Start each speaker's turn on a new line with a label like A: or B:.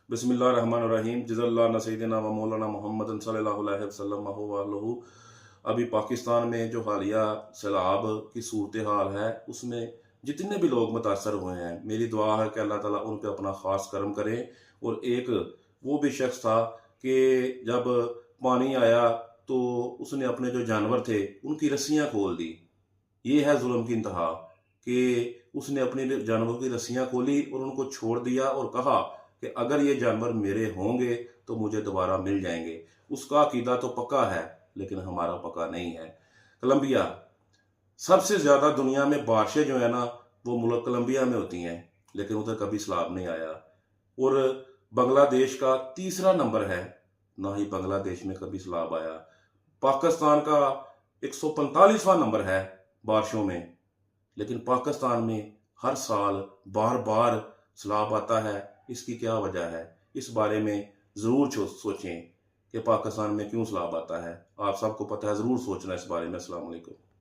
A: बिस्मिल्लाहिर्रहमानिर्रहीम जज़ल्लाहु सय्यिदना व मौलाना मुहम्मदन सल्लल्लाहु अलैहि वसल्लम व अलहु। अभी पाकिस्तान में जो हालिया सैलाब की सूरत हाल है उसमें जितने भी लोग मुतासर हुए हैं, मेरी दुआ है कि अल्लाह ताला उन पे अपना ख़ास करम करे। और एक वो भी शख्स था कि जब पानी आया तो उसने अपने जो जानवर थे उनकी रस्सियाँ खोल दी। ये है जुल्म की इंतहा कि उसने अपने जानवरों की रस्सियाँ खोली और उनको छोड़ दिया और कहा कि अगर ये जानवर मेरे होंगे तो मुझे दोबारा मिल जाएंगे। उसका अकीदा तो पक्का है लेकिन हमारा पक्का नहीं है। कोलंबिया, सबसे ज़्यादा दुनिया में बारिशें जो है ना वो मुल्क कोलंबिया में होती हैं, लेकिन उधर कभी सैलाब नहीं आया। और बांग्लादेश का तीसरा नंबर है, ना ही बांग्लादेश में कभी सैलाब आया। पाकिस्तान का 145वां नंबर है बारिशों में, लेकिन पाकिस्तान में हर साल बार बार सैलाब आता है। इसकी क्या वजह है? इस बारे में ज़रूर सोचें कि पाकिस्तान में क्यों सैलाब आता है। आप सबको पता है, ज़रूर सोचना इस बारे में। अस्सलाम वालेकुम।